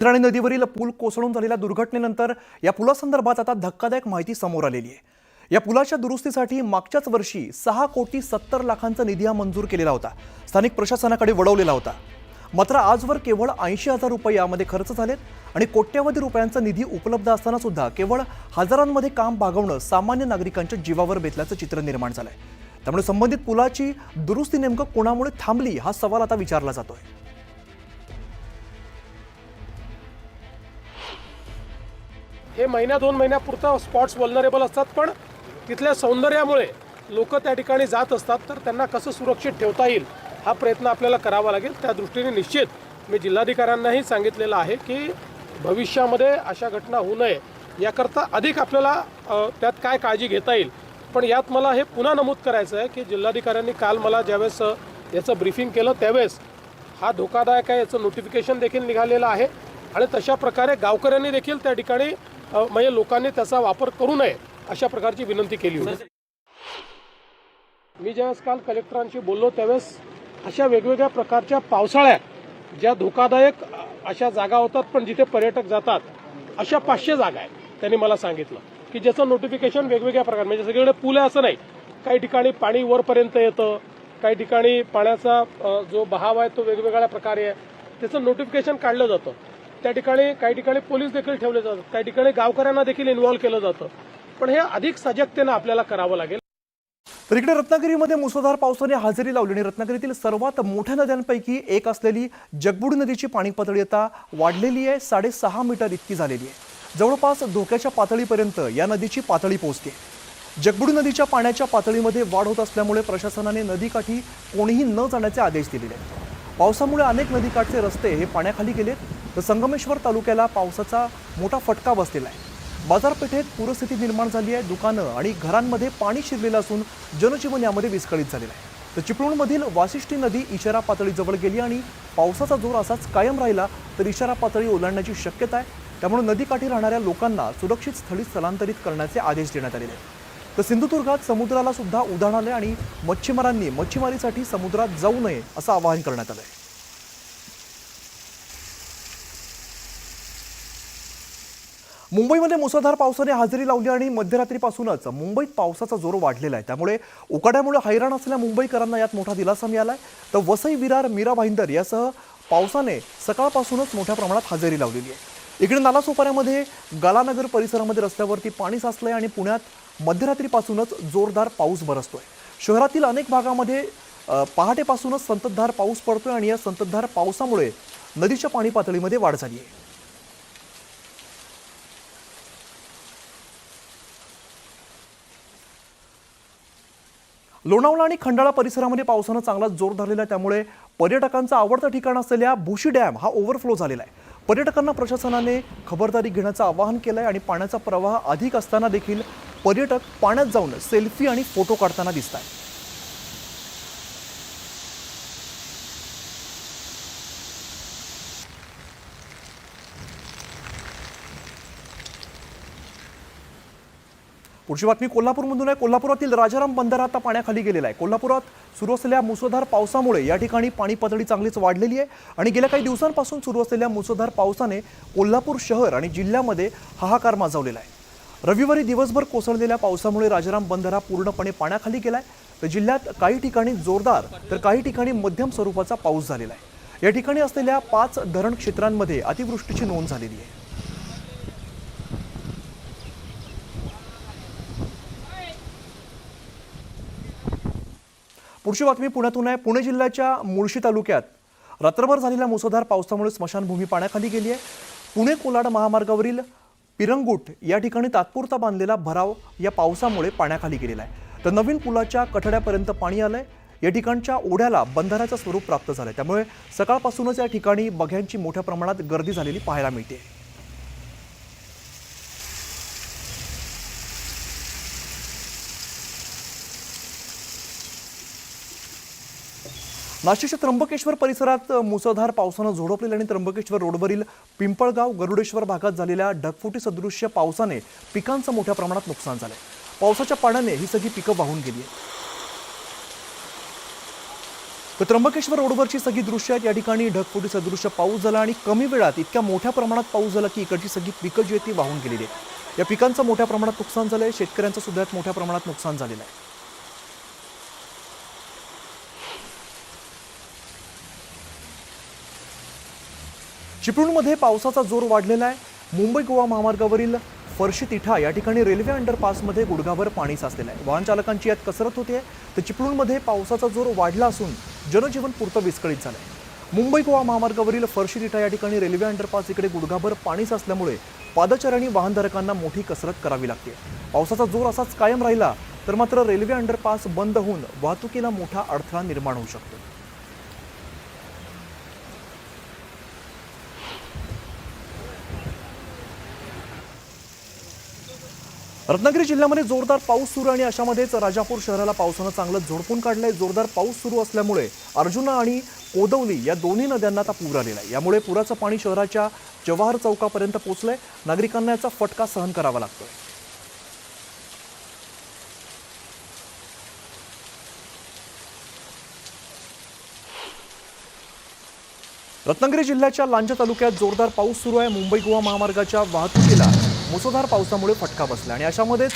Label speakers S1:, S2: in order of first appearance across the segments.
S1: इंद्रायणी नदीवरील पूल कोसळून झालेल्या दुर्घटनेनंतर या पुलासंदर्भात आता धक्कादायक माहिती समोर आलेली आहे। या पुलाच्या दुरुस्तीसाठी मागच्याच वर्षी 6,70,00,000चा निधी मंजूर केलेला होता, स्थानिक प्रशासनाकडे वळवलेला होता। मात्र आजवर केवळ 80,000 रुपये यामध्ये खर्च झालेत आणि कोट्यवधी रुपयांचा निधी उपलब्ध असताना सुद्धा केवळ हजारांमध्ये काम भागवणं सामान्य नागरिकांच्या जीवावर बेतल्याचं चित्र निर्माण झालंय। त्यामुळे संबंधित पुलाची दुरुस्ती नेमकं कोणामुळे थांबली हा सवाल आता विचारला जातोय।
S2: हे महिन्या 2 महिन्यापुरता स्पॉट्स वल्नरेबल असतात, पण तिथल्या सौंदर्यामुळे लोक त्या ठिकाणी जात असतात, तर त्यांना कसं सुरक्षित ठेवता येईल हा प्रयत्न आपल्याला करावा लागेल। त्या दृष्टीने निश्चित मी जिल्हाधिकाऱ्यांनाही सांगितलेलं आहे की भविष्यामध्ये अशा घटना होऊ नये याकरता अधिक आपल्याला त्यात काय काळजी घेता येईल। पण यात मला हे पुन्हा नमूद करायचं आहे की जिल्हाधिकाऱ्यांनी काल मला ज्यावेळेस याचं ब्रीफिंग केलं त्यावेळेस हा धोकादायक आहे याचं नोटिफिकेशन देखील निघालेलं आहे आणि तशा प्रकारे गावकऱ्यांनी देखील त्या ठिकाणी म्हणजे लोकांनी त्याचा वापर करू नये अशा प्रकारची विनंती केली होती। मी ज्यावेळेस काल कलेक्टरांशी बोललो त्यावेळेस अशा वेगवेगळ्या प्रकारच्या पावसाळ्यात ज्या धोकादायक अशा जागा होतात पण जिथे पर्यटक जातात अशा 500 जागा आहेत त्यांनी मला सांगितलं की ज्याचं नोटिफिकेशन वेगवेगळ्या प्रकार म्हणजे सगळीकडे पूल आहे असं नाही, काही ठिकाणी पाणी वरपर्यंत येतं, काही ठिकाणी पाण्याचा जो बहाव आहे तो वेगवेगळ्या प्रकारे आहे, त्याचं नोटिफिकेशन काढलं जातं। त्या ठिकाणी काही ठिकाणी पोलीस देखील ठेवले जातात, काही ठिकाणी गावकऱ्यांना देखील इन्व्हॉल्व केलं जातं, पण हे अधिक सजगतेनं आपल्याला करावं लागेल।
S1: तर इकडे रत्नागिरीमध्ये मुसळधार पावसाने हजेरी लावली आणि रत्नागिरीतील सर्वात मोठ्या नद्यांपैकी एक असलेली जगबुडी नदीची पाणी पातळी आता वाढलेली आहे, 6.5 मीटर इतकी झालेली आहे। जवळपास धोक्याच्या पातळीपर्यंत या नदीची पातळी पोहोचते। जगबुडी नदीच्या पाण्याच्या पातळीमध्ये वाढ होत असल्यामुळे प्रशासनाने नदीकाठी कोणीही न जाण्याचे आदेश दिलेले आहेत। पावसामुळे अनेक नदीकाठचे रस्ते हे पाण्याखाली गेलेत, तर संगमेश्वर तालुक्याला पावसाचा मोठा फटका बसलेला आहे। बाजारपेठेत पूरस्थिती निर्माण झाली आहे, दुकानं आणि घरांमध्ये पाणी शिरलेलं असून जनजीवन यामध्ये विस्कळीत झालेलं आहे। तर चिपळूणमधील वाशिष्ठी नदी इशारा पातळीजवळ गेली आणि पावसाचा जोर असाच कायम राहिला तर इशारा पातळी ओलांडण्याची शक्यता आहे। त्यामुळे नदीकाठी राहणाऱ्या लोकांना सुरक्षित स्थळी स्थलांतरित करण्याचे आदेश देण्यात आलेले आहेत। तर सिंधुदुर्गात समुद्राला सुद्धा उधाण आले आणि मच्छीमारांनी मच्छीमारीसाठी समुद्रात जाऊ नये असं आवाहन करण्यात आलं आहे। मुंबईमध्ये मुसळधार पावसाने हजेरी लावली आणि मध्यरात्रीपासूनच मुंबईत पावसाचा जोर वाढलेला आहे। त्यामुळे उकाड्यामुळे हैराण असलेल्या मुंबईकरांना यात मोठा दिलासा मिळाला आहे। तर वसई, विरार, मीरा भाईंदर यासह पावसाने सकाळपासूनच मोठ्या प्रमाणात हजेरी लावलेली आहे। इकडे नालासोपाऱ्यामध्ये गालानगर परिसरामध्ये रस्त्यावरती पाणी साचलंय आणि पुण्यात मध्यरात्रीपासूनच जोरदार पाऊस बरसतोय। शहरातील अनेक भागामध्ये पहाटेपासूनच संततधार पाऊस पडतोय आणि या संततधार पावसामुळे नदीच्या पाणी पातळीमध्ये वाढ झाली आहे। लोणावळा आणि खंडाळा परिसरामध्ये पावसानं चांगला जोर धरलेला आहे, त्यामुळे पर्यटकांचं आवडतं ठिकाण असलेल्या भुशी डॅम हा ओव्हरफ्लो झालेला आहे। पर्यटकांना प्रशासनाने खबरदारी घेण्याचं आवाहन केलंय आणि पाण्याचा प्रवाह अधिक असताना देखील पर्यटक पाण्यात जाऊन सेल्फी आणि फोटो काढताना दिसत आहेत। पुढची बातमी कोल्हापूरमधून आहे। कोल्हापुरातील राजाराम बंधारा आता पाण्याखाली गेलेला आहे। कोल्हापुरात सुरू असलेल्या मुसळधार पावसामुळे या ठिकाणी पाणी पातळी चांगलीच वाढलेली आहे आणि गेल्या काही दिवसांपासून सुरू असलेल्या मुसळधार पावसाने कोल्हापूर शहर आणि जिल्ह्यामध्ये हाहाकार माजवलेला आहे। रविवारी दिवसभर कोसळलेल्या पावसामुळे राजाराम बंधारा पूर्णपणे पाण्याखाली गेलाय। तर जिल्ह्यात काही ठिकाणी जोरदार तर काही ठिकाणी मध्यम स्वरूपाचा पाऊस झालेला आहे। या ठिकाणी असलेल्या 5 धरण क्षेत्रांमध्ये अतिवृष्टीची नोंद झालेली आहे। पुढची बातमी पुण्यातून आहे। पुणे जिल्ह्याच्या मुळशी तालुक्यात रात्रभर झालेल्या मुसळधार पावसामुळे स्मशानभूमी पाण्याखाली गेली आहे। पुणे कोलाड महामार्गावरील पिरंगुट या ठिकाणी तात्पुरता बांधलेला भराव या पावसामुळे पाण्याखाली गेलेला आहे। तर नवीन पुलाच्या कठड्यापर्यंत पाणी आलंय। या ठिकाणच्या ओढ्याला बंधाऱ्याचं स्वरूप प्राप्त झालंय, त्यामुळे सकाळपासूनच या ठिकाणी बघ्यांची मोठ्या प्रमाणात गर्दी झालेली पाहायला मिळते। नाशिकच्या त्र्यंबकेश्वर परिसरात मुसळधार पावसानं झोडपलेल्या आणि त्र्यंबकेश्वर रोडवरील पिंपळगाव गरुडेश्वर भागात झालेल्या ढगफुटी सदृश्य पावसाने पिकांचं मोठ्या प्रमाणात नुकसान झालंय। पावसाच्या पाण्याने ही सगळी पिकं वाहून गेली आहेत। तर त्र्यंबकेश्वर रोडवरची सगळी दृश्य आहेत. या ठिकाणी ढगफुटी सदृश्य पाऊस झाला आणि कमी वेळात इतक्या मोठ्या प्रमाणात पाऊस झाला की इकडची सगळी पिकं जी आहेत ती वाहून गेलेली आहेत. या पिकांचं मोठ्या प्रमाणात नुकसान झालं आहे. शेतकऱ्यांचं सुद्धा यात मोठ्या प्रमाणात नुकसान झालेलं आहे. चिपळूणमध्ये पावसाचा जोर वाढलेला आहे. मुंबई गोवा महामार्गावरील फरशी तिठा या ठिकाणी रेल्वे अंडरपासमध्ये गुडघाभर पाणी साचलेलं आहे. वाहन चालकांची यात कसरत होते. तर चिपळूणमध्ये पावसाचा जोर वाढला असून जनजीवन पुरतं विस्कळीत झालं आहे. मुंबई गोवा महामार्गावरील फरशी तिठा या ठिकाणी रेल्वे अंडरपास इकडे गुडघाभर पाणी साचल्यामुळे पादचारी वाहनधारकांना मोठी कसरत करावी लागते. पावसाचा जोर असाच कायम राहिला तर मात्र रेल्वे अंडरपास बंद होऊन वाहतुकीला मोठा अडथळा निर्माण होऊ शकतो. रत्नागिरी जिल्ह्यामध्ये जोरदार पाऊस सुरू आणि अशामध्येच राजापूर शहराला पावसानं चांगलं झोडपून काढलंय. जोरदार पाऊस सुरू असल्यामुळे अर्जुना आणि कोदवली या दोन्ही नद्यांना आता पूर आलेला आहे. यामुळे पुराचं पाणी शहराच्या जवाहर चौकापर्यंत पोहोचलंय. नागरिकांना याचा फटका सहन करावा लागतोय. रत्नागिरी जिल्ह्याच्या लांजा तालुक्यात जोरदार पाऊस सुरू आहे. मुंबई गोवा महामार्गाच्या वाहतुकीला मुसळधार पावसामुळे फटका बसला आणि अशामध्येच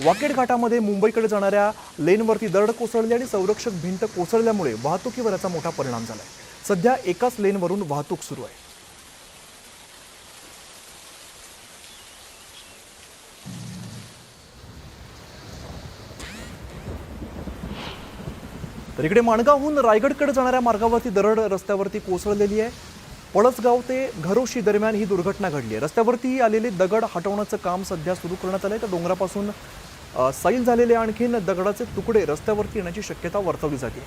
S1: वाकेड घाटामध्ये मुंबईकडे जाणाऱ्या लेनवरती दरड कोसळली आणि संरक्षक भिंत कोसळल्यामुळे वाहतुकीवर याचा मोठा परिणाम झालाय. सध्या एकाच लेनवरून वाहतूक सुरू आहे. तर इकडे माणगावहून रायगडकडे जाणाऱ्या मार्गावरती दरड रस्त्यावरती कोसळलेली आहे. पळसगाव ते घरोशी दरम्यान ही दुर्घटना घडली आहे. रस्त्यावरती आलेले दगड हटवण्याचं काम सध्या सुरू करण्यात आलंय. तर डोंगरापासून सैल झालेले आणखीन दगडाचे तुकडे रस्त्यावरती येण्याची शक्यता वर्तवली जाते.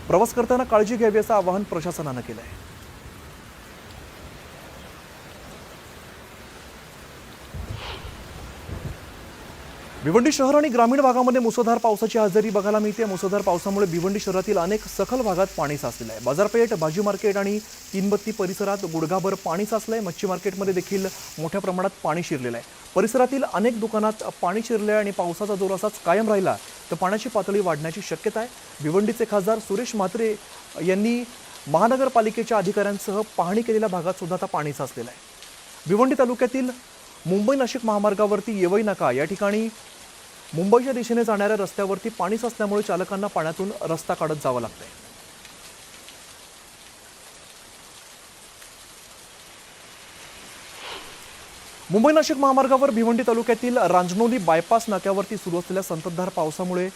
S1: प्रवास करताना काळजी घ्यावी असं आवाहन प्रशासनानं केलं आहे. भिवंडी शहर आणि ग्रामीण भागामध्ये मुसळधार पावसाची हजेरी बघायला मिळते. मुसळधार पावसामुळे भिवंडी शहरातील अनेक सखल भागात पाणी साचलेलं आहे. बाजारपेठ, भाजी मार्केट आणि तीनबत्ती परिसरात गुडघाभर पाणी साचलंय. मच्छी मार्केटमध्ये देखील मोठ्या प्रमाणात पाणी शिरलेलं आहे. परिसरातील अनेक दुकानात पाणी शिरले आणि पावसाचा जोर असाच कायम राहिला तर पाण्याची पातळी वाढण्याची शक्यता आहे. भिवंडीचे खासदार सुरेश म्हात्रे यांनी महानगरपालिकेच्या अधिकाऱ्यांसह पाहणी केलेल्या भागात सुद्धा आता पाणी साचलेलं आहे. भिवंडी तालुक्यातील मुंबई नाशिक महामार्गावरती येवई नाका या ठिकाणी मुंबईच्या दिशेने जाणाऱ्या रस्त्यावरती पाणी साचल्यामुळे चालकांना पाण्यातून रस्ता काढत जावं लागतंय. मुंबई नाशिक महामार्गावर भिवंडी तालुक्यातील रांजनोली बायपास नाक्यावरती सुरू असलेल्या संततधार पावसामुळे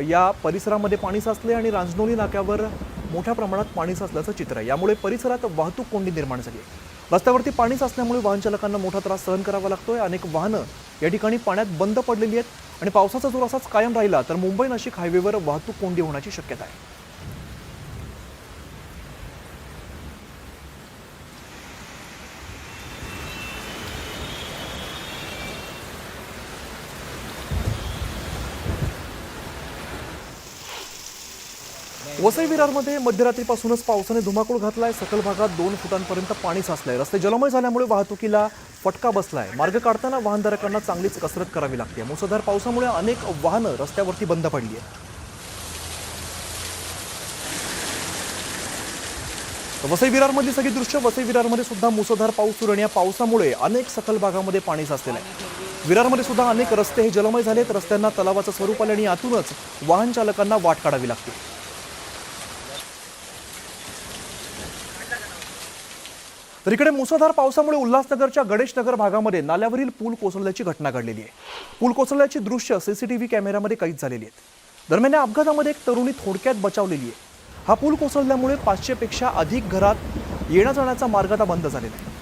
S1: या परिसरामध्ये पाणी साचले आणि रांजनोली नाक्यावर मोठ्या प्रमाणात पाणी साचल्याचं चित्र आहे. यामुळे परिसरात वाहतूक कोंडी निर्माण झाली आहे. रस्त्यावरती पाणी साचल्यामुळे वाहन चालकांना मोठा त्रास सहन करावा लागतोय. अनेक वाहनं या ठिकाणी पाण्यात बंद पडलेली आहेत आणि पावसाचा जोर असाच कायम राहिला तर मुंबई नाशिक हायवेवर वाहतूक कोंडी होण्याची शक्यता आहे. वसई विरारमध्ये मध्यरात्रीपासूनच पावसाने धुमाकूळ घातलाय. सखल भागात 2 फुटांपर्यंत पाणी साचलंय. रस्ते जलमय झाल्यामुळे वाहतुकीला फटका बसलाय. मार्ग काढताना वाहनधारकांना चांगलीच कसरत करावी लागते. मुसळधार पावसामुळे अनेक वाहनं रस्त्यावरती बंद पडली आहेत. वसई विरारमधली सगळी दृश्य. वसई विरारमध्ये सुद्धा मुसळधार पाऊस सुरू आणि या पावसामुळे अनेक सखल भागामध्ये पाणी साचलेलं आहे. विरारमध्ये सुद्धा अनेक रस्ते हे जलमय झालेत. रस्त्यांना तलावाचं स्वरूप आले आणि यातूनच वाहन चालकांना वाट काढावी लागते. तर इकडे मुसळधार पावसामुळे उल्हासनगरच्या गणेशनगर भागामध्ये नाल्यावरील पूल कोसळल्याची घटना घडलेली आहे. पूल कोसळल्याची दृश्य सीसीटीव्ही कॅमेऱ्यामध्ये कैद झालेली आहेत. दरम्यान या अपघातामध्ये एक तरुणी थोडक्यात बचावलेली आहे. हा पूल कोसळल्यामुळे 500 पेक्षा अधिक घरात येण्या जाण्याचा मार्ग आता बंद झालेला आहे.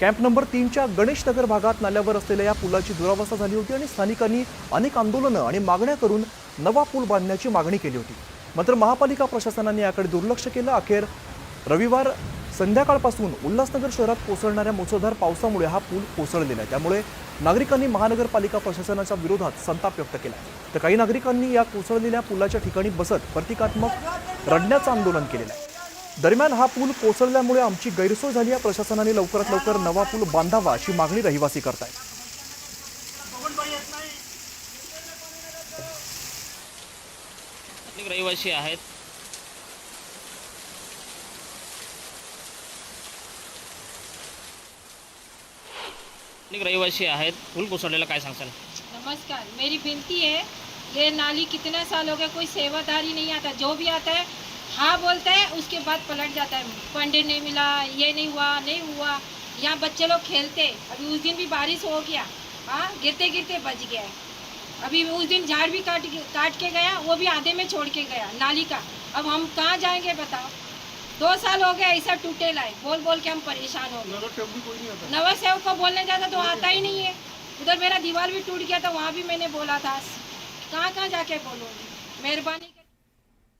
S1: कॅम्प नंबर 3च्या गणेशनगर भागात नाल्यावर असलेल्या या पुलाची दुरावस्था झाली होती आणि स्थानिकांनी अनेक आंदोलनं आणि मागण्या करून नवा पूल बांधण्याची मागणी केली होती. मात्र महापालिका प्रशासनाने याकडे दुर्लक्ष केलं. अखेर रविवार संध्याकाळपासून उल्हासनगर शहरात कोसळणाऱ्या मुसळधार पावसामुळे हा पूल कोसळलेला आहे. त्यामुळे नागरिकांनी महानगरपालिका प्रशासनाच्या विरोधात संताप व्यक्त केला. तर काही नागरिकांनी या कोसळलेल्या पुलाच्या ठिकाणी बसत प्रतिकात्मक रडण्याचं आंदोलन केलेलं आहे. दरम्यान हा पूल कोसळल्यामुळे आमची गैरसोय झाली आहे. प्रशासनाने लवकरात लवकर नवा पूल बांधावा अशी मागणी रहिवासी करतायत.
S3: रहिवासी आहेत. स्थानिक रहिवासी आहेत, पूल कोसळलेला काय सांगताल?
S4: नमस्कार, मेरी विनती है, ये नाली कितना साल हो गया कोई सेवादारी नहीं आता, जो भी आता है हाँ बोलता है उसके बाद पलट जाता है, फंड नहीं मिला, ये नहीं हुआ। यहाँ बच्चे लोग खेलते, अभी उस दिन भी बारिश हो गया, हाँ गिरते गिरते बच गया। अभी उस दिन झाड़ भी काट के गया, वो भी आधे में छोड़ के गया नाली का। अब हम कहाँ जाएंगे बताओ? 2 साल हो गया ऐसा टूटे लाए, बोल के हम परेशान हो गए। नवा सेवक को बोलने जाता तो आता ही नहीं है। उधर मेरा दीवार भी टूट गया था, वहाँ भी मैंने बोला था, कहाँ जाके बोलूँगी। मेहरबानी